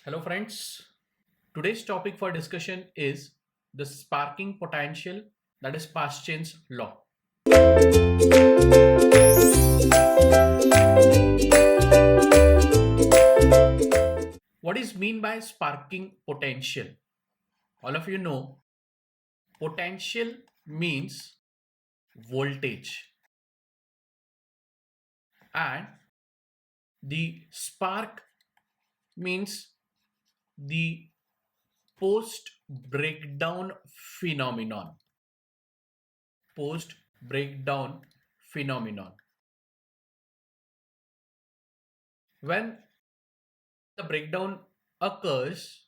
Hello friends, today's topic for discussion is the sparking potential, that is Paschen's law. What is mean by sparking potential? All of you know potential means voltage and the spark means the post breakdown phenomenon. Post breakdown phenomenon. When the breakdown occurs,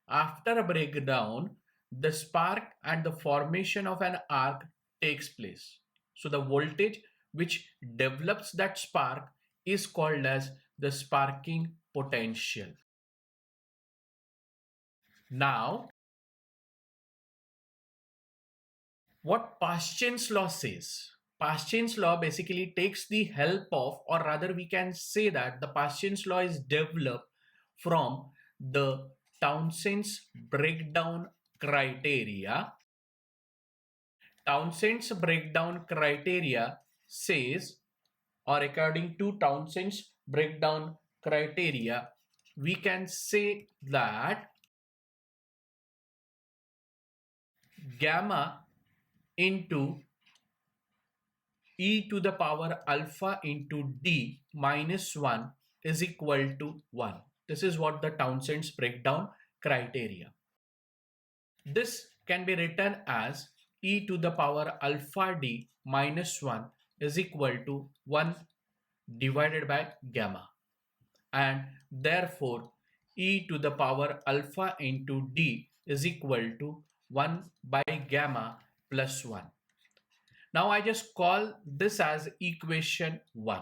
after a breakdown, the spark and the formation of an arc takes place. So the voltage which develops that spark is called as the sparking potential. Now, what Paschen's law says? Paschen's law basically takes the help of, or rather we can say that the Paschen's law is developed from the Townsend's breakdown criteria. Townsend's breakdown criteria says, or according to Townsend's breakdown criteria, we can say that gamma into e to the power alpha into d minus 1 is equal to 1. This is what the Townsend's breakdown criteria. This can be written as e to the power alpha d minus 1 is equal to 1 divided by gamma, and therefore e to the power alpha into d is equal to 1 by gamma plus 1. Now I just call this as equation 1.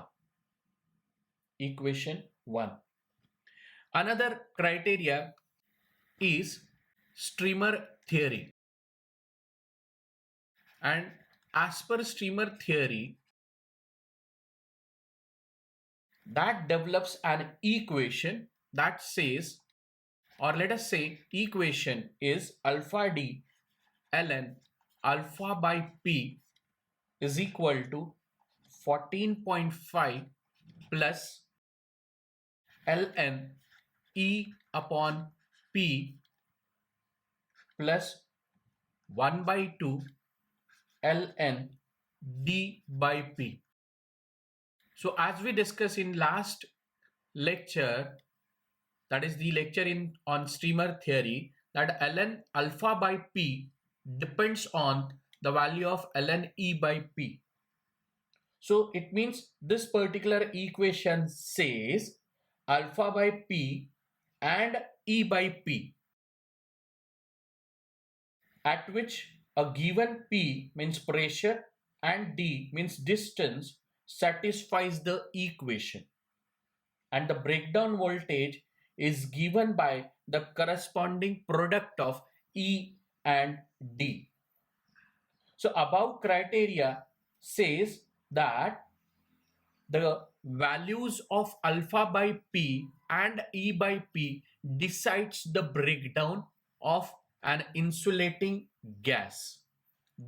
Equation 1. Another criteria is streamer theory. And as per streamer theory, that develops an equation that says, or let us say equation is alpha d ln alpha by p is equal to 14.5 plus ln e upon p plus 1 by 2 ln d by p. So as we discussed in last lecture, that is the lecture on streamer theory, that ln alpha by p depends on the value of ln e by p. So it means this particular equation says alpha by p and e by p, at which a given p means pressure and d means distance satisfies the equation, and the breakdown voltage is given by the corresponding product of E and D. So above criteria says that the values of alpha by P and E by P decides the breakdown of an insulating gas.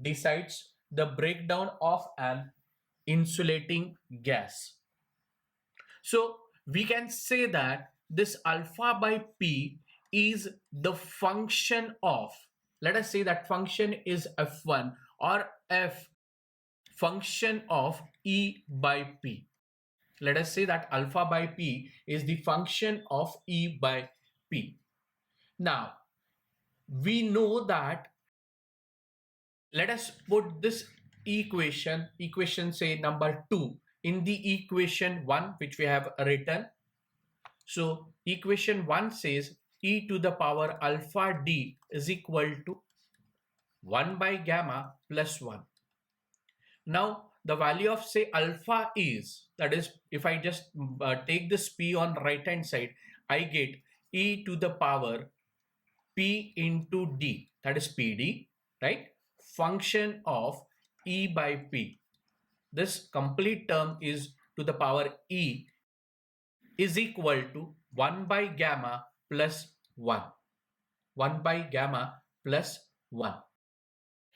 Decides the breakdown of an insulating gas. So we can say that this alpha by P is the function of, let us say that function is F1 or F function of E by P. Let us say that alpha by P is the function of E by P. Now, we know that, let us put this equation say number 2 in the equation 1 which we have written. So equation 1 says e to the power alpha d is equal to 1 by gamma plus 1. Now the value of say alpha is, that is, if I just take this p on right hand side, I get e to the power p into d, that is pd, right? Function of e by p. This complete term is to the power e is equal to 1 by gamma plus 1. 1 by gamma plus 1.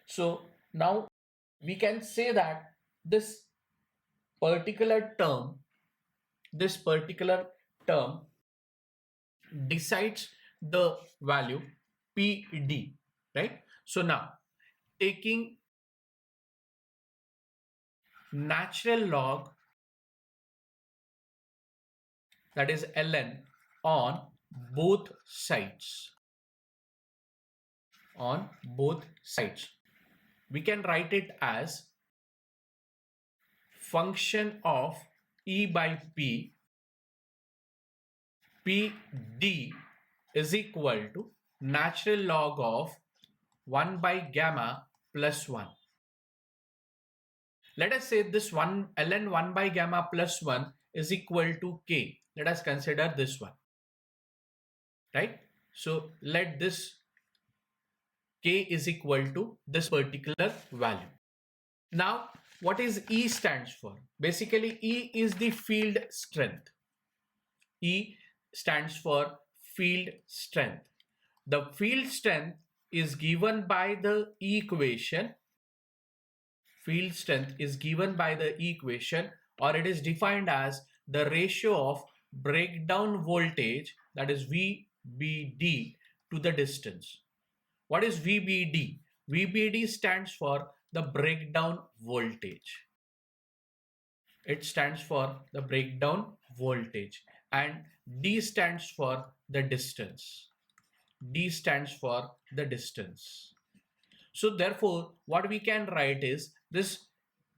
So now we can say that this particular term, this particular term decides the value PD, right? So now taking natural log, that is ln, on both sides, on both sides, we can write it as function of E by P, PD is equal to natural log of 1 by gamma plus 1. Let us say this one ln 1 by gamma plus 1 is equal to k. Let us consider this one, right? So let this k is equal to this particular value. Now, what is E stands for? Basically, E is the field strength. E stands for field strength. The field strength is given by the equation. Field strength is given by the equation, or it is defined as the ratio of breakdown voltage, that is VBD, to the distance. What is VBD? VBD stands for the breakdown voltage. It stands for the breakdown voltage, and D stands for the distance. D stands for the distance. So therefore, what we can write is this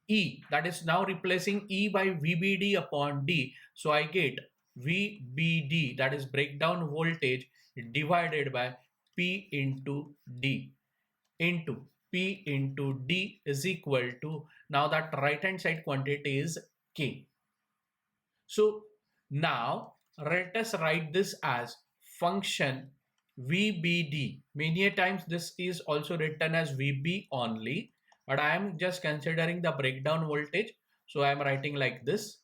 E, that is now replacing E by VBD upon D. So I get VBD, that is breakdown voltage, divided by P into D, into P into D is equal to, now that right hand side quantity is K. So now let us write this as function VBD. Many a times this is also written as VB only, but I am just considering the breakdown voltage, so I am writing like this,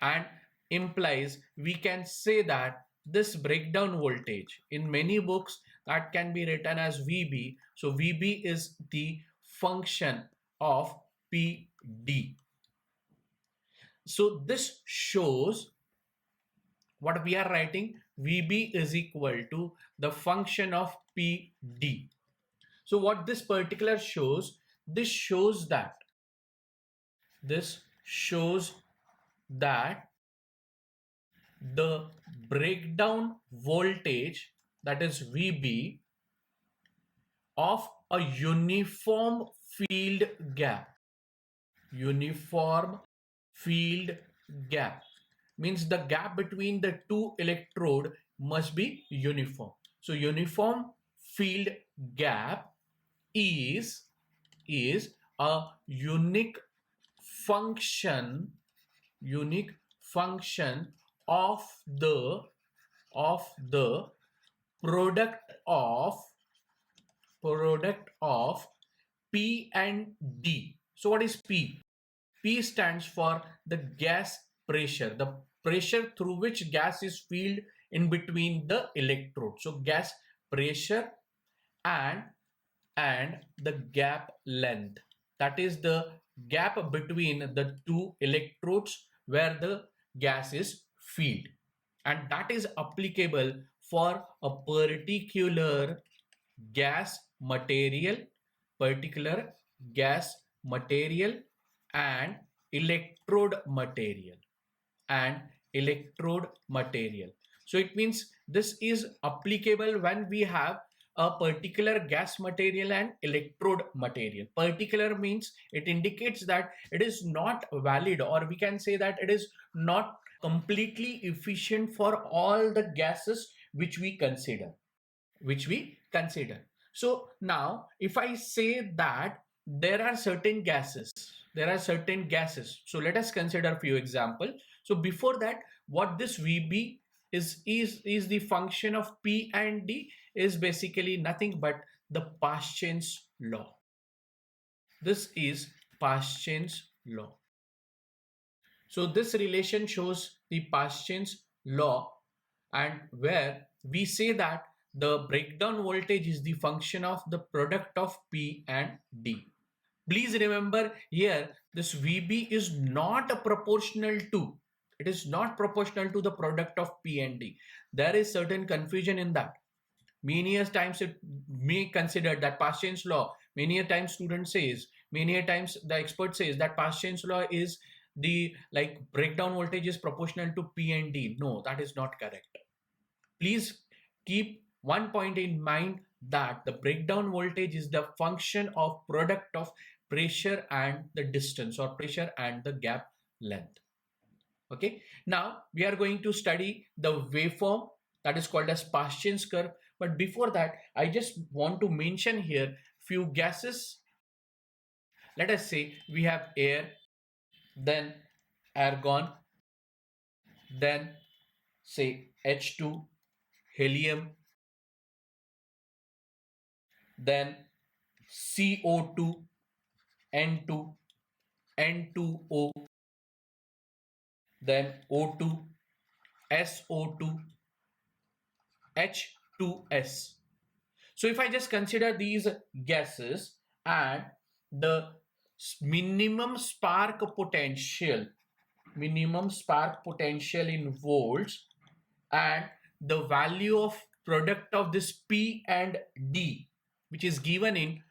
and implies we can say that this breakdown voltage in many books that can be written as VB. So VB is the function of PD. So this shows what we are writing, VB is equal to the function of PD. So what this particular shows, this shows that the breakdown voltage, that is VB, of a uniform field gap. Uniform field gap means the gap between the two electrode must be uniform. So uniform field gap is a unique function of the product of P and D. So what is P? P stands for the gas pressure, the pressure through which gas is filled in between the electrodes. So gas pressure and the gap length, that is the gap between the two electrodes where the gas is filled, and that is applicable for a particular gas material, and electrode material. So it means this is applicable when we have a particular gas material and electrode material. Particular means it indicates that it is not valid, or we can say that it is not completely efficient for all the gases which we consider. So now if I say that there are certain gases, so let us consider a few examples. So before that, what this VB is the function of P and D is basically nothing but the Paschen's law. This is Paschen's law. So this relation shows the Paschen's law, and where we say that the breakdown voltage is the function of the product of P and D. Please remember here, this VB is not a proportional to, it is not proportional to the product of P and D. There is certain confusion in that. Many a times it may consider that Paschen's law, many a times student says, many a times the expert says that Paschen's law is the like breakdown voltage is proportional to P and D. No, that is not correct. Please keep one point in mind, that the breakdown voltage is the function of product of pressure and the distance, or pressure and the gap length. Okay, now we are going to study the waveform that is called as Paschen's curve. But before that, I just want to mention here few gases. Let us say we have air, then argon, then say H2, helium, then CO2, N2, N2O, then O2, SO2, H2S. So if I just consider these gases and the minimum spark potential in volts, and the value of product of this P and D, which is given in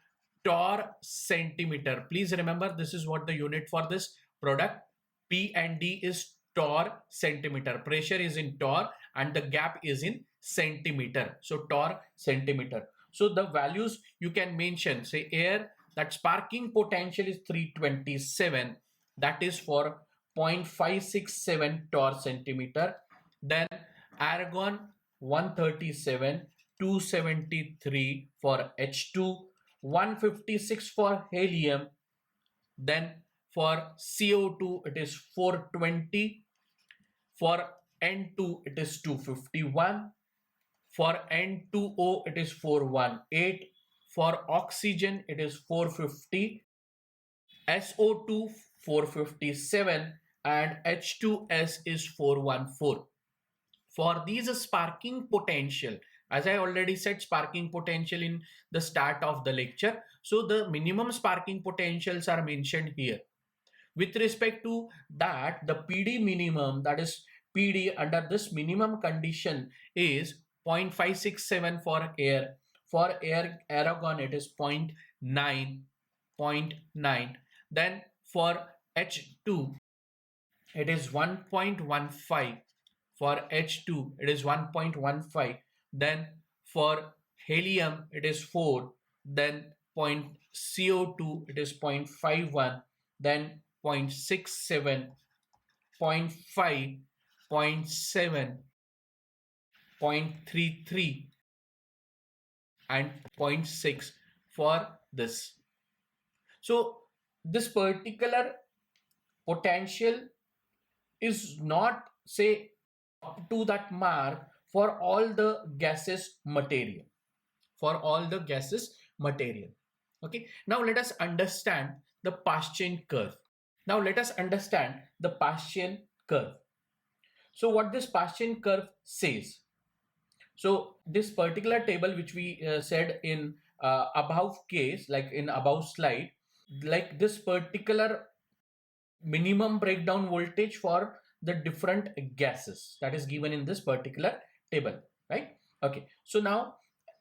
torr centimeter. Please remember, this is what the unit for this product P and D is torr centimeter. Pressure is in torr and the gap is in centimeter. So torr centimeter. So the values you can mention, say air, that sparking potential is 327. That is for 0.567 torr centimeter. Then argon 137, 273 for H2, 156 for helium. Then for CO2 it is 420, for N2 it is 251, for N2O it is 418, for oxygen it is 450, SO2 457, and H2S is 414. For these sparking potential, as I already said, sparking potential in the start of the lecture, so the minimum sparking potentials are mentioned here. With respect to that, the PD minimum, that is PD under this minimum condition, is 0.567 for air. For air, argon it is 0.9, 0.9. Then for H2 it is 1.15. For H2 it is 1.15. Then for helium it is 4. Then CO2 it is 0.51. Then 0.67, 0.5, 0.7, 0.33 and 0.6 for this. So this particular potential is not, say, up to that mark for all the gaseous material. Okay, now let us understand the Paschen curve. So what this Paschen curve says. So this particular table which we said in above case, like in above slide, like this particular minimum breakdown voltage for the different gases that is given in this particular table, right? Okay, so now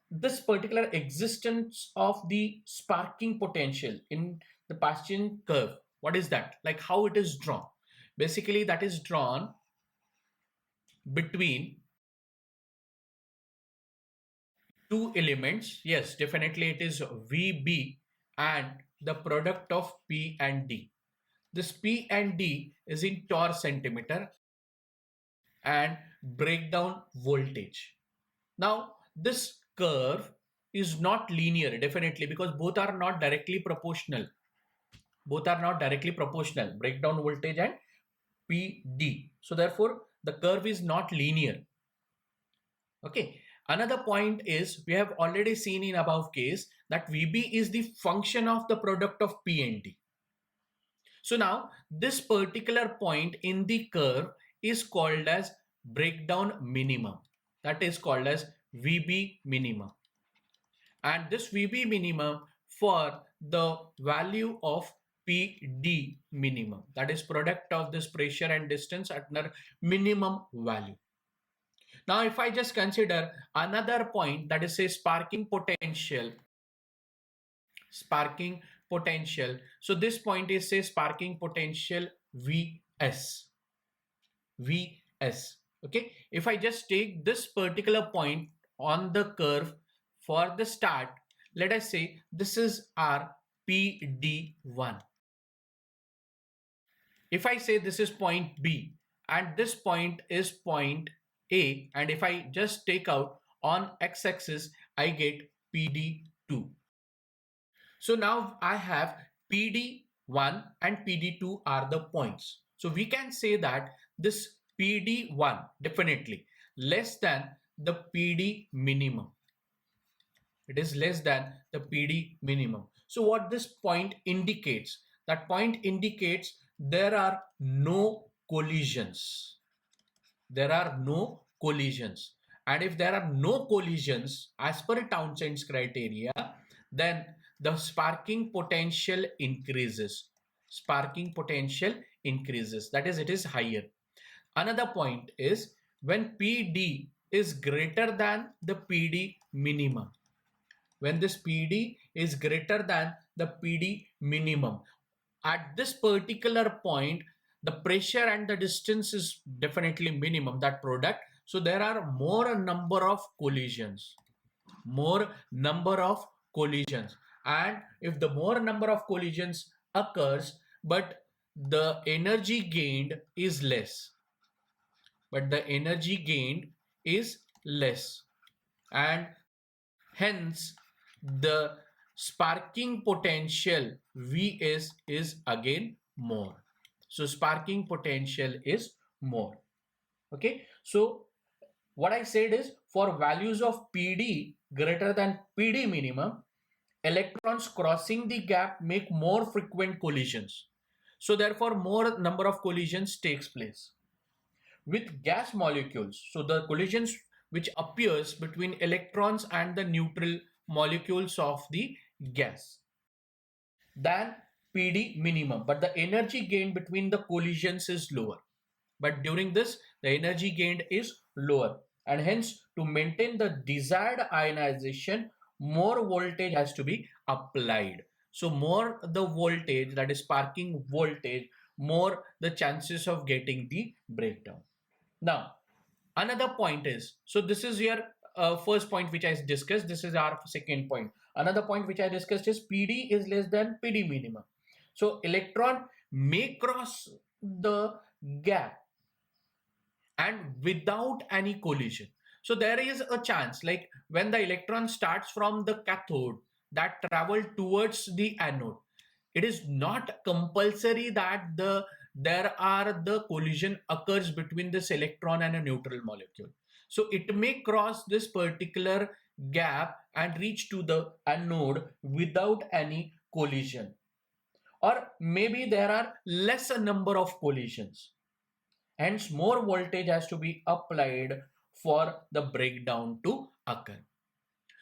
this particular existence of the sparking potential in the Paschen curve, what is that? Like how it is drawn? Basically that is drawn between two elements. Yes, definitely it is VB and the product of P and D. This P and D is in torr centimeter and breakdown voltage. Now this curve is not linear, definitely, because both are not directly proportional. Breakdown voltage and PD. So therefore the curve is not linear. Okay. Another point is, we have already seen in above case that VB is the function of the product of P and D. So now this particular point in the curve is called as breakdown minimum. that is called as VB minimum. And this VB minimum for the value of PD minimum, that is product of this pressure and distance at their minimum value. Now, if I just consider another point, that is say sparking potential. So this point is say sparking potential Vs. Okay. If I just take this particular point on the curve for the start, let us say this is our PD1. If I say this is point B and this point is point A, and if I just take out on x-axis, I get PD2. So now I have PD1 and PD2 are the points. So we can say that this PD1 definitely less than the PD minimum. It is less than the PD minimum. So what this point indicates? That point indicates there are no collisions. There are no collisions. And if there are no collisions as per Townsend's criteria, then the sparking potential increases. Sparking potential increases. That is, it is higher. Another point is when PD is greater than the PD minimum. When this PD is greater than the PD minimum, at this particular point, the pressure and the distance is definitely minimum, that product. So there are more number of collisions. And if the more number of collisions occurs, but the energy gained is less. And hence the sparking potential Vs is again more. So sparking potential is more. Okay. So what I said is for values of PD greater than PD minimum, electrons crossing the gap make more frequent collisions. So therefore more number of collisions takes place. With gas molecules, so the collisions which appears between electrons and the neutral molecules of the gas, than PD minimum, but the energy gain between the collisions is lower. But during this, the energy gained is lower, and hence to maintain the desired ionization, more voltage has to be applied. So more the voltage, that is sparking voltage, more the chances of getting the breakdown. Now, another point is, so this is your first point which I discussed. This is our second point. Another point which I discussed is PD is less than PD minimum. So electron may cross the gap and without any collision. So there is a chance, like when the electron starts from the cathode that travel towards the anode, it is not compulsory that the collision occurs between this electron and a neutral molecule. So it may cross this particular gap and reach to the anode without any collision, or maybe there are lesser number of collisions. Hence, more voltage has to be applied for the breakdown to occur.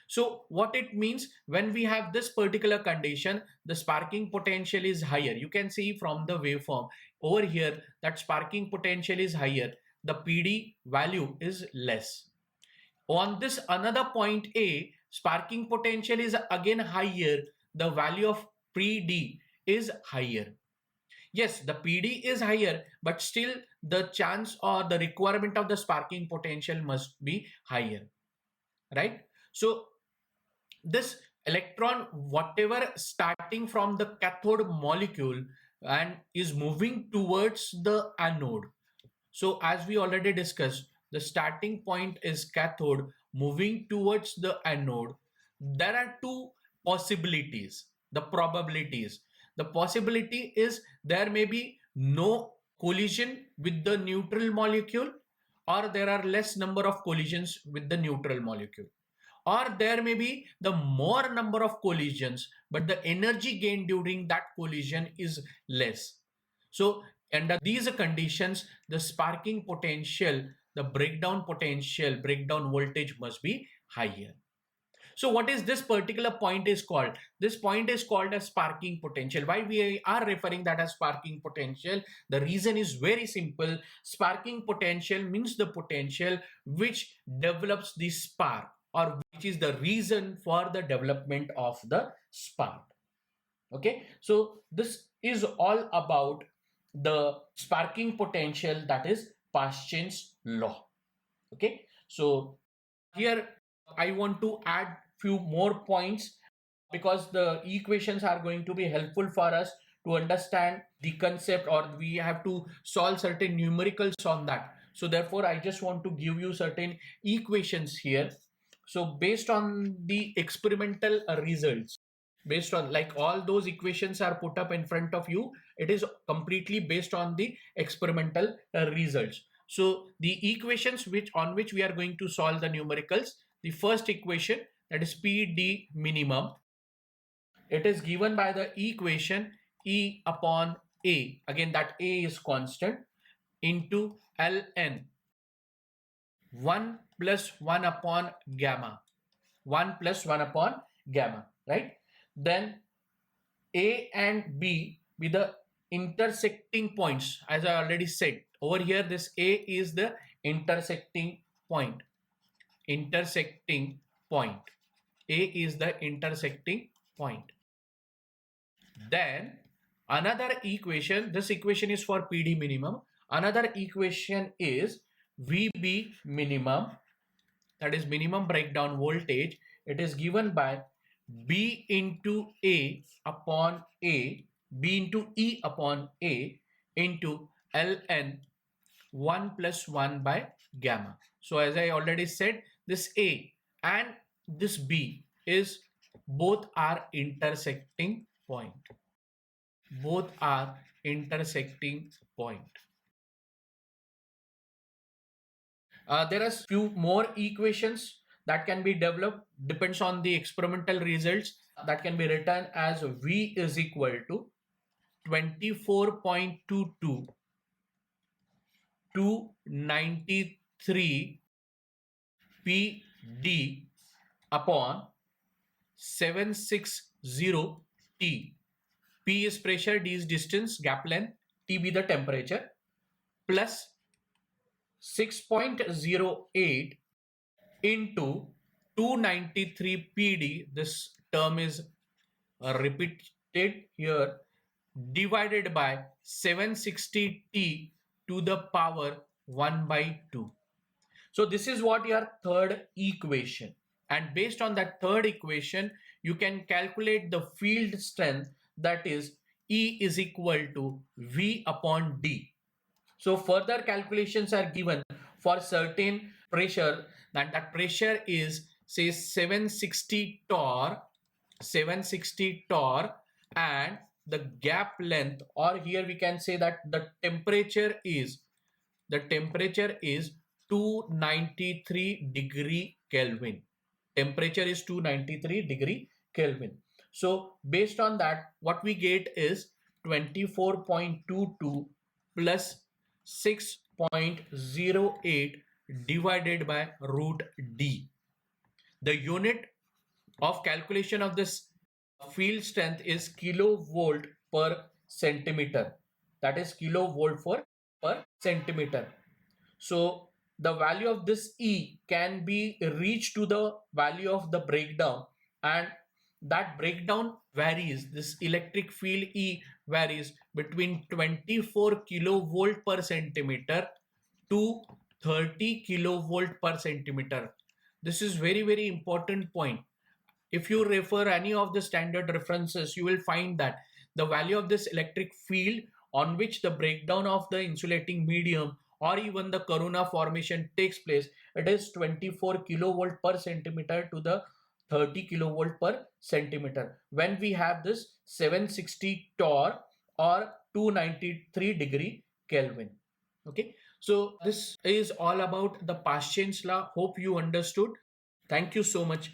So what it means, when we have this particular condition, the sparking potential is higher. You can see from the waveform over here that sparking potential is higher. The PD value is less. On this another point A, sparking potential is again higher. The value of PD is higher. Yes, the PD is higher, but still the chance or the requirement of the sparking potential must be higher, right? So this electron, whatever starting from the cathode molecule and is moving towards the anode. So as we already discussed, the starting point is cathode moving towards the anode. There are two possibilities, the probabilities. The possibility is there may be no collision with the neutral molecule, or there are less number of collisions with the neutral molecule, or there may be the more number of collisions, but the energy gain during that collision is less. So under these conditions, the sparking potential the breakdown potential, breakdown voltage must be higher. So what is this particular point is called? This point is called as sparking potential. Why we are referring that as sparking potential? The reason is very simple. Sparking potential means the potential which develops the spark, or which is the reason for the development of the spark. Okay, so this is all about the sparking potential, that is Paschen's law. Okay, so here I want to add few more points because the equations are going to be helpful for us to understand the concept, or we have to solve certain numericals on that. So therefore I just want to give you certain equations here. So based on the experimental results, based on, like, all those equations are put up in front of you, it is completely based on the experimental results. So the equations on which we are going to solve the numericals, the first equation, that is PD minimum, it is given by the equation E upon A, again that A is constant, into ln 1 plus 1 upon gamma, 1 plus 1 upon gamma, right? Then A and B with the intersecting points, as I already said over here, this A is the intersecting point. Intersecting point. A is the intersecting point. Then another equation, this equation is for PD minimum. Another equation is VB minimum, that is minimum breakdown voltage. It is given by B into A upon A, B into E upon A into ln 1 plus 1 by gamma. So as I already said, this A and this B is both are intersecting point. Both are intersecting point. There are few more equations that can be developed, depends on the experimental results, that can be written as V is equal to 24.22 to 93 PD upon 760 T. P is pressure, D is distance, gap length, T be the temperature, plus 6.08 into 293 PD, this term is repeated here, divided by 760 T to the power 1 by 2. So this is what your third equation. And based on that third equation, you can calculate the field strength, that is E is equal to V upon D. So further calculations are given for certain pressure, that pressure is, say, 760 torr, 760 torr, and the gap length, or here we can say that the temperature is 293 degree Kelvin. Temperature is 293 degree Kelvin. So based on that, what we get is 24.22 plus 6.08 divided by root D. The unit of calculation of this field strength is kilovolt per centimeter. That is kilovolt per centimeter. So the value of this E can be reached to the value of the breakdown, and that breakdown varies. This electric field E varies between 24 kilovolt per centimeter to 30 kilovolt per centimeter. This is very important point. If you refer any of the standard references, you will find that the value of this electric field on which the breakdown of the insulating medium or even the corona formation takes place, it is 24 kilovolt per centimeter to the 30 kilovolt per centimeter when we have this 760 torr or 293 degree Kelvin. Okay, so this is all about the Paschen's law. Hope you understood. Thank you so much.